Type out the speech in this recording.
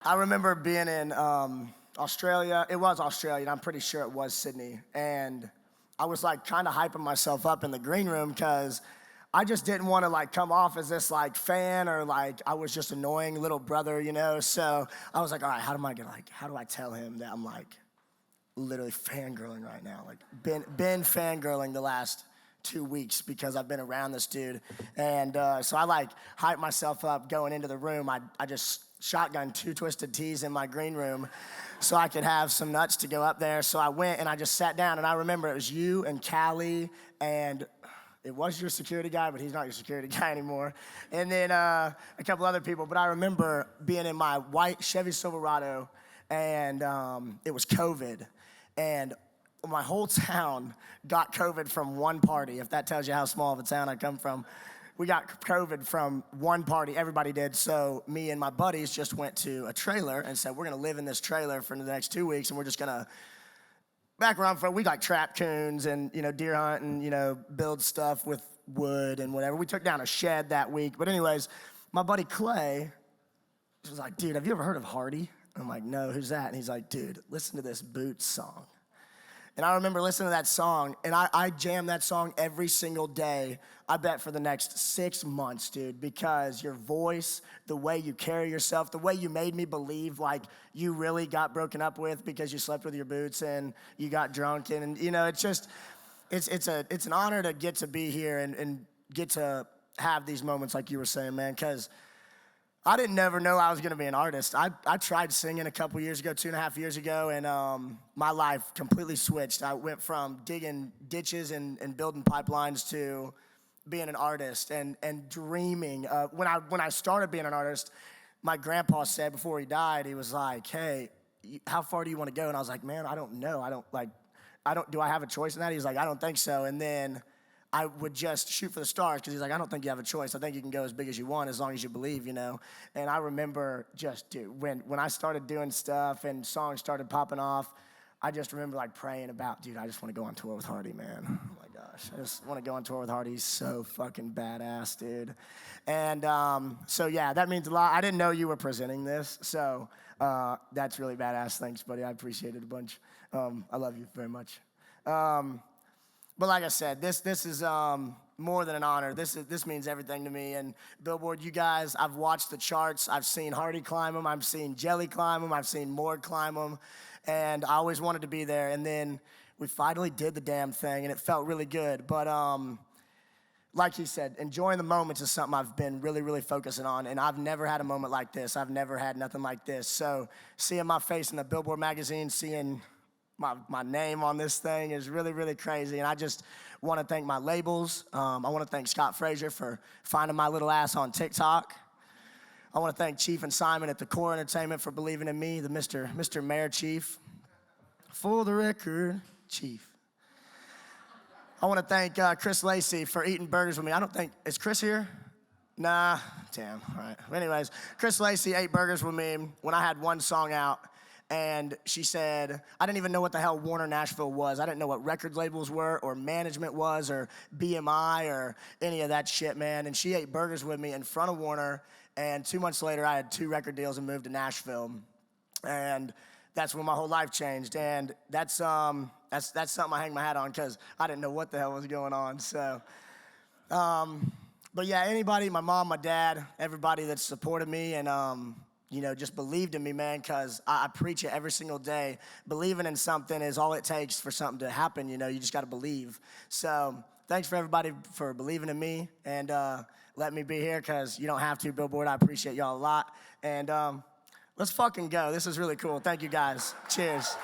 I remember being in Australia. It was Australia, and I'm pretty sure it was Sydney. And I was like kind of hyping myself up in the green room because I just didn't want to like come off as this like fan or like I was just annoying little brother, you know? So I was like, all right, how do I tell him that I'm like literally fangirling right now? Like been fangirling the last 2 weeks because I've been around this dude. And so I like hyped myself up going into the room. I just shotgun 2 Twisted Teas in my green room so I could have some nuts to go up there. So I went and I just sat down, and I remember it was you and Callie, and it was your security guy, but he's not your security guy anymore. And then a couple other people. But I remember being in my white Chevy Silverado, and it was COVID. And my whole town got COVID from one party, if that tells you how small of a town I come from. We got COVID from one party, everybody did. So me and my buddies just went to a trailer and said, we're gonna live in this trailer for the next 2 weeks, and we're just gonna back around for, we like trap coons and, deer hunt and, build stuff with wood and whatever. We took down a shed that week. But anyways, my buddy Clay was like, dude, have you ever heard of Hardy? I'm like, no, who's that? And he's like, dude, listen to this Boots song. And I remember listening to that song, and I jammed that song every single day, I bet for the next 6 months, dude, because your voice, the way you carry yourself, the way you made me believe like you really got broken up with because you slept with your boots and you got drunk. And it's just, it's an honor to get to be here and get to have these moments like you were saying, man, because I didn't never know I was gonna be an artist. I tried singing a couple years ago, 2.5 years ago, and my life completely switched. I went from digging ditches and building pipelines to being an artist and dreaming. When I started being an artist, my grandpa said before he died, he was like, hey, how far do you wanna go? And I was like, man, I don't know. Do I have a choice in that? He was like, I don't think so. And then I would just shoot for the stars because he's like, I don't think you have a choice. I think you can go as big as you want as long as you believe, And I remember just, dude, when I started doing stuff and songs started popping off, I just remember like praying about, dude, I just want to go on tour with Hardy, man. Oh my gosh, I just want to go on tour with Hardy. He's so fucking badass, dude. And so yeah, that means a lot. I didn't know you were presenting this, so that's really badass. Thanks, buddy. I appreciate it a bunch. I love you very much. But like I said, this is more than an honor. This means everything to me. And Billboard, you guys, I've watched the charts. I've seen Hardy climb them. I've seen Jelly climb them. I've seen Morg climb them. And I always wanted to be there. And then we finally did the damn thing, and it felt really good. But like he said, enjoying the moments is something I've been really, really focusing on. And I've never had a moment like this. I've never had nothing like this. So seeing my face in the Billboard magazine, seeing my name on this thing is really, really crazy. And I just want to thank my labels. I want to thank Scott Frazier for finding my little ass on TikTok. I want to thank Chief and Simon at the Core Entertainment for believing in me, the Mr. Mayor Chief. For the record, Chief. I want to thank Chris Lacey for eating burgers with me. Is Chris here? Nah, damn, all right. Anyways, Chris Lacey ate burgers with me when I had one song out. And she said, I didn't even know what the hell Warner Nashville was. I didn't know what record labels were or management was or BMI or any of that shit, man. And she ate burgers with me in front of Warner. And 2 months later, I had 2 record deals and moved to Nashville. And that's when my whole life changed. And that's something I hang my hat on because I didn't know what the hell was going on. So, but yeah, anybody, my mom, my dad, everybody that supported me and just believed in me, man, because I preach it every single day. Believing in something is all it takes for something to happen, you just got to believe. So thanks for everybody for believing in me and let me be here because you don't have to, Billboard. I appreciate y'all a lot. And let's fucking go. This is really cool. Thank you, guys. Cheers.